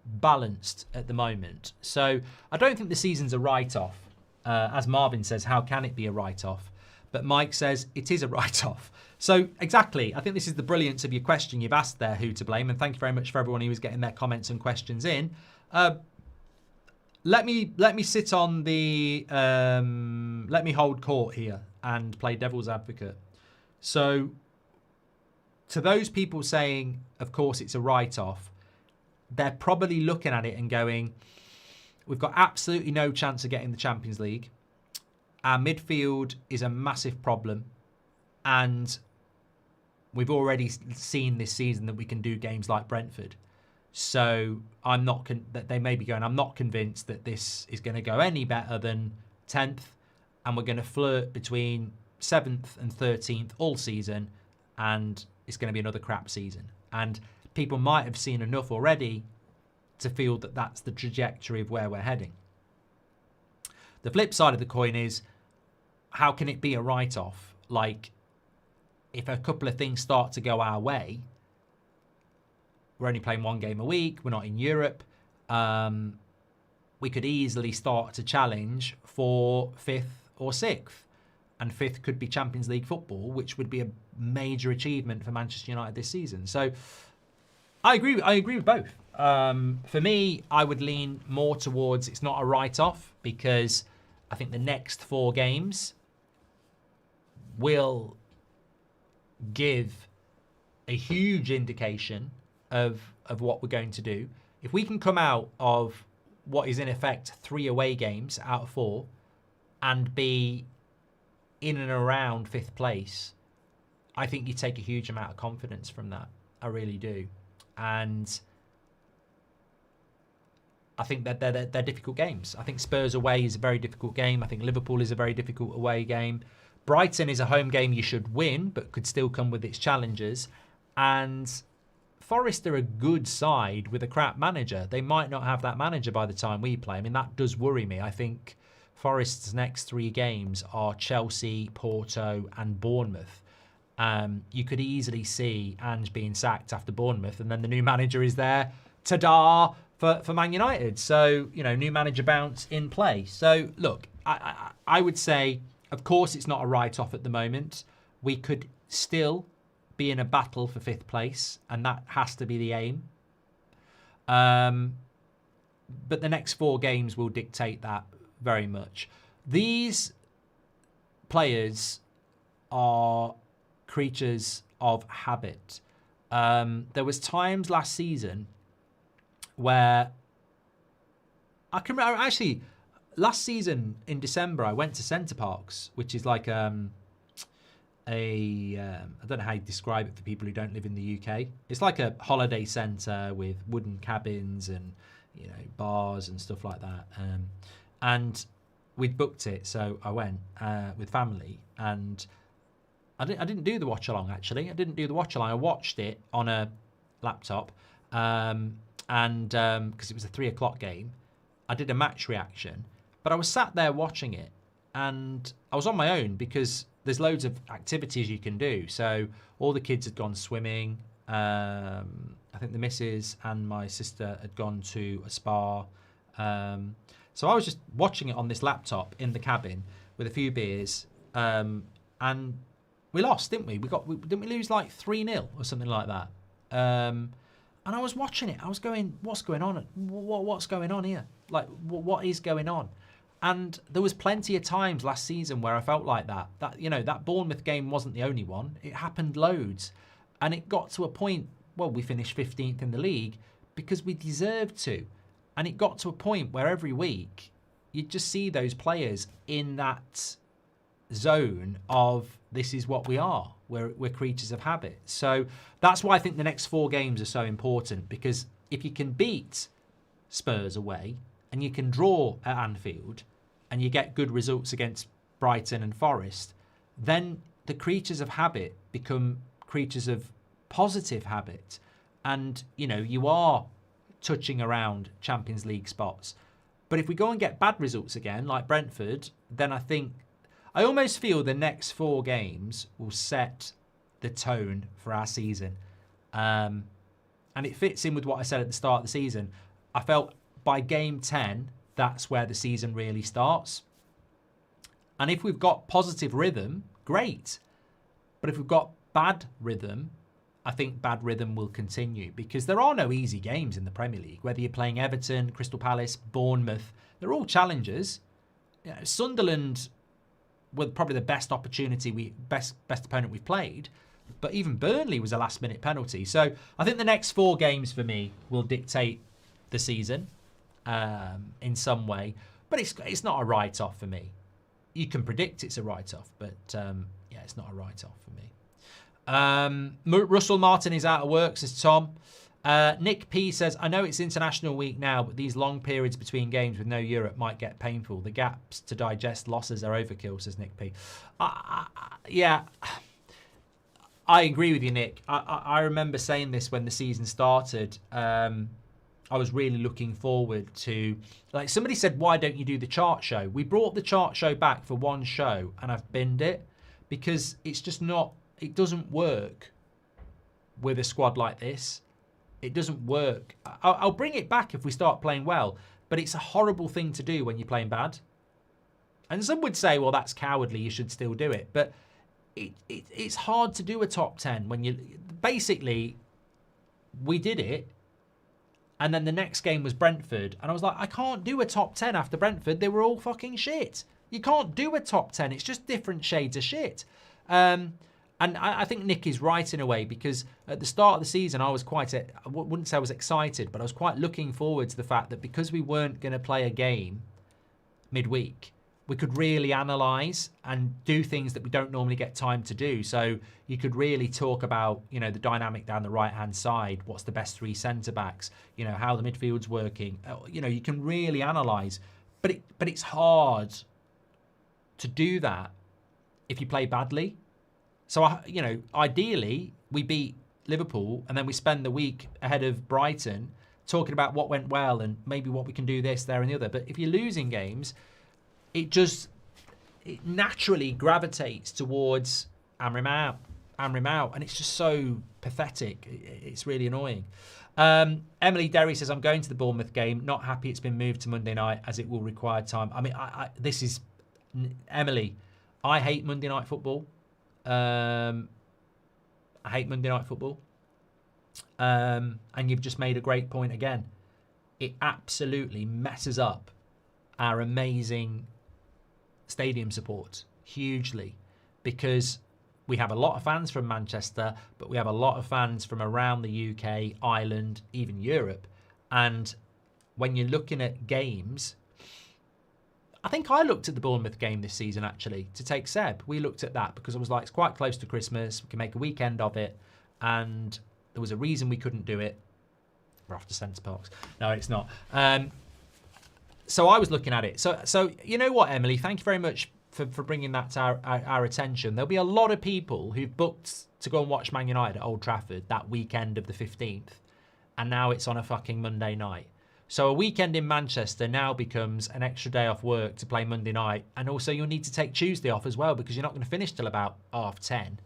balanced at the moment. So I don't think the season's a write-off. As Marvin says, how can it be a write-off? But Mike says it is a write-off. So exactly, I think this is the brilliance of your question you've asked there, who to blame. And thank you very much for everyone who was getting their comments and questions in. Let me sit on the let me hold court here and play devil's advocate. So to those people saying, of course, it's a write-off, they're probably looking at it and going, we've got absolutely no chance of getting the Champions League. Our midfield is a massive problem. And we've already seen this season that we can do games like Brentford. So I'm not that they may be going, I'm not convinced that this is going to go any better than 10th. And we're going to flirt between 7th and 13th all season. And it's going to be another crap season. And people might have seen enough already to feel that that's the trajectory of where we're heading. The flip side of the coin is, how can it be a write-off? Like, if a couple of things start to go our way, we're only playing one game a week, we're not in Europe, we could easily start to challenge for 5th or 6th. And 5th could be Champions League football, which would be a major achievement for Manchester United this season. So I agree with both. For me, I would lean more towards it's not a write-off, because I think the next 4 games will give a huge indication of what we're going to do. If we can come out of what is in effect 3 away games out of 4 and be in and around 5th place, I think you take a huge amount of confidence from that. I really do. And I think that they're difficult games. I think Spurs away is a very difficult game. I think Liverpool is a very difficult away game. Brighton is a home game you should win, but could still come with its challenges. And Forest are a good side with a crap manager. They might not have that manager by the time we play. I mean, that does worry me. I think Forest's next 3 games are Chelsea, Porto and Bournemouth. You could easily see Ange being sacked after Bournemouth, and then the new manager is there. Ta-da! For Man United. So, new manager bounce in play. So, look, I would say, of course, it's not a write-off at the moment. We could still be in a battle for 5th place, and that has to be the aim. But the next 4 games will dictate that very much. These players are creatures of habit. There was times last season where I can remember, actually, last season in December, I went to Centre Parks, which is like I don't know how you describe it for people who don't live in the UK. It's like a holiday centre with wooden cabins and bars and stuff like that. And we'd booked it, so I went with family, and I didn't do the watch along. Actually, I didn't do the watch along. I watched it on a laptop. And because it was a 3 o'clock game, I did a match reaction, but I was sat there watching it, and I was on my own because there's loads of activities you can do. So all the kids had gone swimming. I think the missus and my sister had gone to a spa. So I was just watching it on this laptop in the cabin with a few beers, and we lost, didn't we? Didn't we lose like 3-0 or something like that? And I was watching it. I was going, what's going on? What's going on here? Like, what is going on? And there was plenty of times last season where I felt like that. That Bournemouth game wasn't the only one. It happened loads. And it got to a point, well, we finished 15th in the league because we deserved to. And it got to a point where every week you'd just see those players in that zone of, this is what we are. We're creatures of habit. So that's why I think the next 4 games are so important, because if you can beat Spurs away and you can draw at Anfield and you get good results against Brighton and Forest, then the creatures of habit become creatures of positive habit. And, you are touching around Champions League spots. But if we go and get bad results again, like Brentford, then I almost feel the next 4 games will set the tone for our season. And it fits in with what I said at the start of the season. I felt by game 10, that's where the season really starts. And if we've got positive rhythm, great. But if we've got bad rhythm, I think bad rhythm will continue, because there are no easy games in the Premier League. Whether you're playing Everton, Crystal Palace, Bournemouth, they're all challengers. Sunderland were probably the best opponent we've played, but even Burnley was a last-minute penalty. So I think the next 4 games for me will dictate the season in some way, but it's not a write-off for me. You can predict it's a write-off, but yeah, it's not a write-off for me. Russell Martin is out of work, says Tom. Nick P says, I know it's international week now, but these long periods between games with no Europe might get painful. The gaps to digest losses are overkill, says Nick P. Yeah, I agree with you, Nick. I remember saying this when the season started. I was really looking forward to, like, somebody said, why don't you do the chart show? We brought the chart show back for one show and I've binned it because it's just not, it doesn't work with a squad like this. It doesn't work. I'll bring it back if we start playing well, but it's a horrible thing to do when you're playing bad. And some would say, well, that's cowardly, you should still do it. But it's hard to do a top 10 when you, basically, we did it. And then the next game was Brentford. And I was like, I can't do a top 10 after Brentford. They were all fucking shit. You can't do a top 10. It's just different shades of shit. And I think Nick is right in a way, because at the start of the season, I wouldn't say I was excited, but I was quite looking forward to the fact that because we weren't going to play a game midweek, we could really analyse and do things that we don't normally get time to do. So you could really talk about, you know, the dynamic down the right-hand side, what's the best 3 centre-backs, you know, how the midfield's working. You know, you can really analyse. But it's hard to do that if you play badly. So, you know, ideally, we beat Liverpool and then we spend the week ahead of Brighton talking about what went well and maybe what we can do this, there and the other. But if you're losing games, it naturally gravitates towards Amorim out. And it's just so pathetic. It's really annoying. Emily Derry says, I'm going to the Bournemouth game. Not happy it's been moved to Monday night as it will require time. I mean, this is... Emily, I hate Monday night football. I hate Monday night football. And you've just made a great point again. It absolutely messes up our amazing stadium support hugely, because we have a lot of fans from Manchester, but we have a lot of fans from around the UK, Ireland, even Europe. And when you're looking at games, I think I looked at the Bournemouth game this season, actually, to take Seb. We looked at that because I was like, it's quite close to Christmas. We can make a weekend of it. And there was a reason we couldn't do it. We're off to Centre Parks. No, it's not. So I was looking at it. So you know what, Emily? Thank you very much for bringing that to our attention. There'll be a lot of people who've booked to go and watch Man United at Old Trafford that weekend of the 15th. And now it's on a fucking Monday night. So a weekend in Manchester now becomes an extra day off work to play Monday night. And also you'll need to take Tuesday off as well, because you're not going to finish till about 10:30.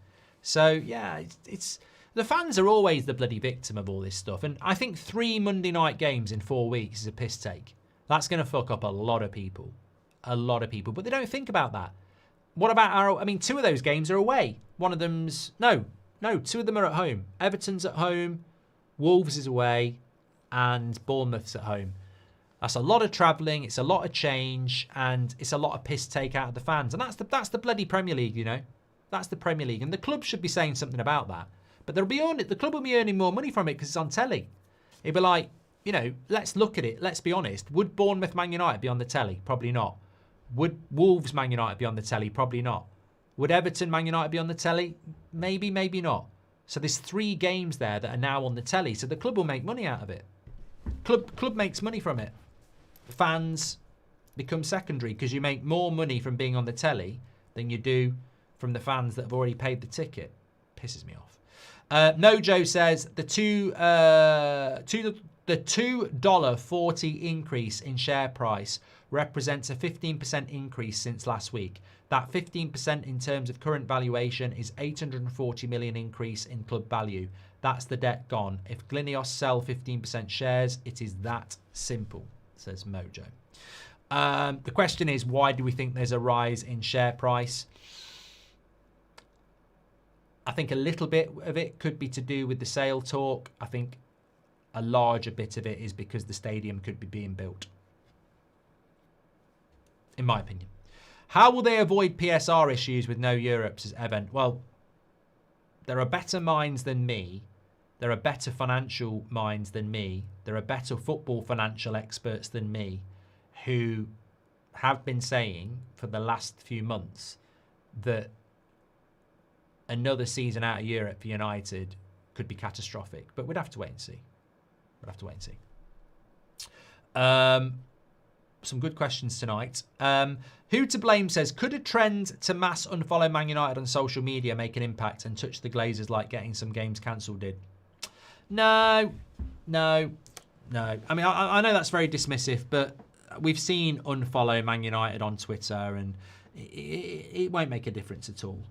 So yeah, it's the fans are always the bloody victim of all this stuff. And I think 3 Monday night games in 4 weeks is a piss take. That's going to fuck up a lot of people. A lot of people. But they don't think about that. What about 2 of those games are away. One of them's... No, 2 of them are at home. Everton's at home. Wolves is away. And Bournemouth's at home. That's a lot of travelling. It's a lot of change. And it's a lot of piss take out of the fans. And that's the bloody Premier League, you know. That's the Premier League. And the club should be saying something about that. But the club will be earning more money from it because it's on telly. It'd be like... You know, let's look at it. Let's be honest. Would Bournemouth Man United be on the telly? Probably not. Would Wolves Man United be on the telly? Probably not. Would Everton Man United be on the telly? Maybe, maybe not. So there's 3 games there that are now on the telly. So the club will make money out of it. Club makes money from it. Fans become secondary because you make more money from being on the telly than you do from the fans that have already paid the ticket. Pisses me off. Nojo says the $2.40 increase in share price represents a 15% increase since last week. That 15% in terms of current valuation is 840 million increase in club value. That's the debt gone. If Glinios sell 15% shares, it is that simple, says Mojo. The question is, why do we think there's a rise in share price? I think a little bit of it could be to do with the sale talk. I think a larger bit of it is because the stadium could be being built, in my opinion. How will they avoid PSR issues with no Europe, says Evan? Well, there are better minds than me. There are better financial minds than me. There are better football financial experts than me who have been saying for the last few months that another season out of Europe for United could be catastrophic. But we'd have to wait and see. We'd have to wait and see. Some good questions tonight. Who to blame says, could a trend to mass unfollow Man United on social media make an impact and touch the Glazers like getting some games cancelled did? No. I mean, I know that's very dismissive, but we've seen unfollow Man United on Twitter, and it won't make a difference at all.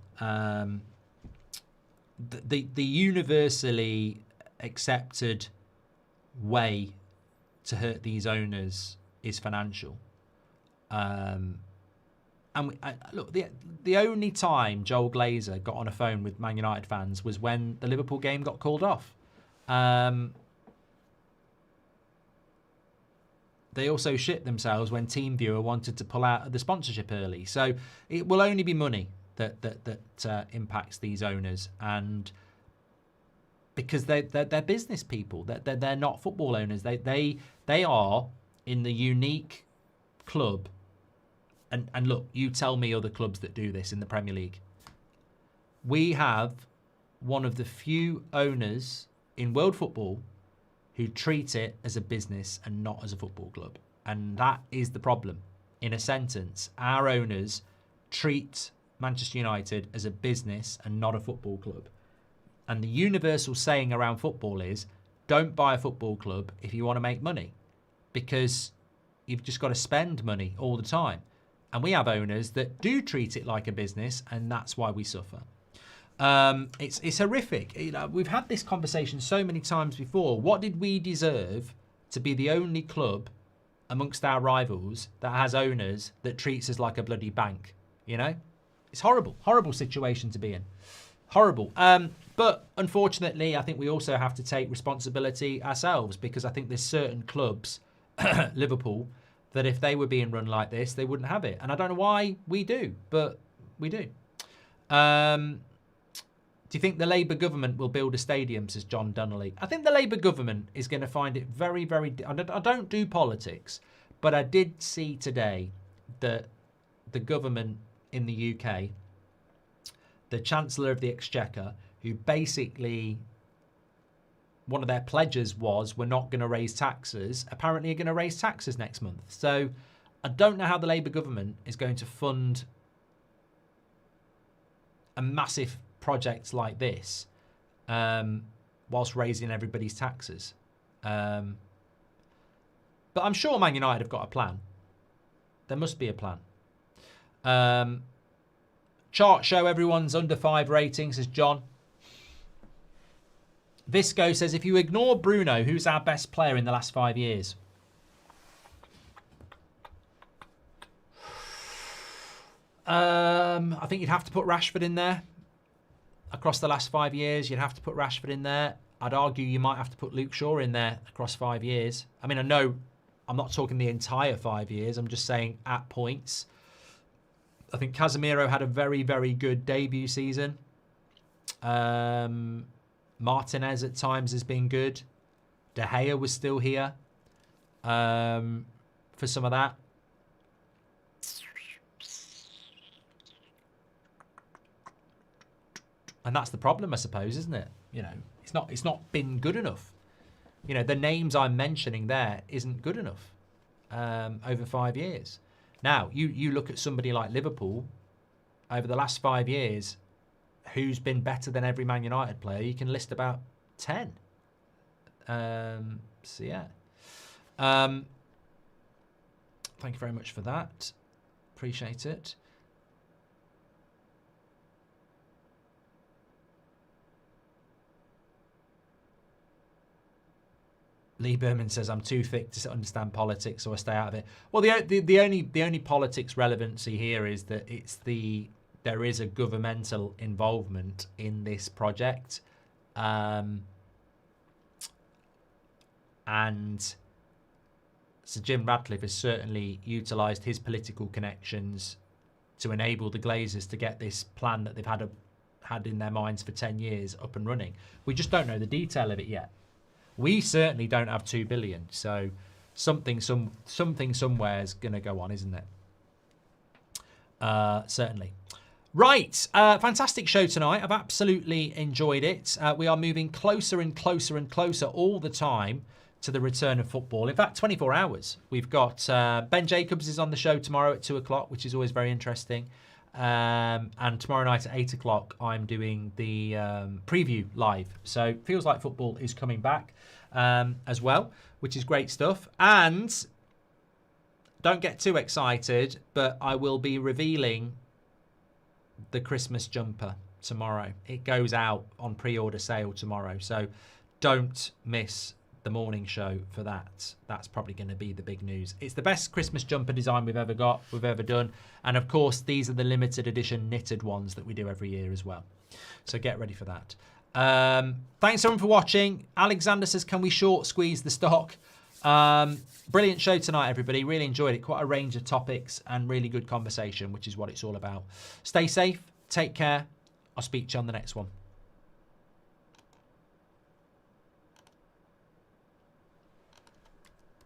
The universally accepted way to hurt these owners is financial. Look, the only time Joel Glazer got on a phone with Man United fans was when the Liverpool game got called off. They also shit themselves when TeamViewer wanted to pull out of the sponsorship early. So it will only be money that impacts these owners, and because they're business people, they're not football owners. They are in the unique club. And look, you tell me other clubs that do this in the Premier League. We have one of the few owners in world football who treat it as a business and not as a football club. And that is the problem. In a sentence, our owners treat Manchester United as a business and not a football club. And the universal saying around football is, don't buy a football club if you want to make money, because you've just got to spend money all the time. And we have owners that do treat it like a business, and that's why we suffer. It's horrific. You know, we've had this conversation so many times before. What did we deserve to be the only club amongst our rivals that has owners that treats us like a bloody bank? You know, it's horrible situation to be in. Horrible. But unfortunately, I think we also have to take responsibility ourselves, because I think there's certain clubs, Liverpool, that if they were being run like this, they wouldn't have it. And I don't know why we do, but we do. Do you think the Labour government will build a stadium, says John Donnelly? I think the Labour government is going to find it very, very... I don't do politics, but I did see today that the government in the UK, the Chancellor of the Exchequer, who basically... one of their pledges was we're not going to raise taxes, apparently are going to raise taxes next month. So I don't know how the Labour government is going to fund a massive project like this whilst raising everybody's taxes. But I'm sure Man United have got a plan. There must be a plan. Chart show everyone's under 5 rating, says John. Visco says, if you ignore Bruno, who's our best player in the last 5 years? I think you'd have to put Rashford in there. Across the last 5 years, you'd have to put Rashford in there. I'd argue you might have to put Luke Shaw in there across 5 years. I mean, I know I'm not talking the entire 5 years. I'm just saying at points. I think Casemiro had a very, very good debut season. Martinez at times has been good. De Gea was still here for some of that. And that's the problem, I suppose, isn't it? You know, it's not been good enough. You know, the names I'm mentioning there isn't good enough over 5 years. Now, you look at somebody like Liverpool over the last 5 years, who's been better than every Man United player. You can list about 10. So, yeah. Thank you very much for that. Appreciate it. Lee Berman says, I'm too thick to understand politics, so I stay out of it. Well, the only politics relevancy here is that there is a governmental involvement in this project. And Sir Jim Ratcliffe has certainly utilised his political connections to enable the Glazers to get this plan that they've had in their minds for 10 years up and running. We just don't know the detail of it yet. We certainly don't have 2 billion, so something somewhere is going to go on, isn't it? Certainly. Right, fantastic show tonight. I've absolutely enjoyed it. We are moving closer and closer and closer all the time to the return of football. In fact, 24 hours. We've got Ben Jacobs is on the show tomorrow at 2 o'clock, which is always very interesting. And tomorrow night at 8 o'clock, I'm doing the preview live. So feels like football is coming back as well, which is great stuff. And don't get too excited, but I will be revealing the Christmas jumper tomorrow. It goes out on pre-order sale tomorrow. So don't miss the morning show for that. That's probably going to be the big news. It's the best Christmas jumper design we've ever done. And of course, these are the limited edition knitted ones that we do every year as well. So get ready for that. Thanks everyone for watching. Alexander says, can we short squeeze the stock? Brilliant show tonight, everybody. Really enjoyed it. Quite a range of topics and really good conversation, which is what it's all about. Stay safe. Take care. I'll speak to you on the next one.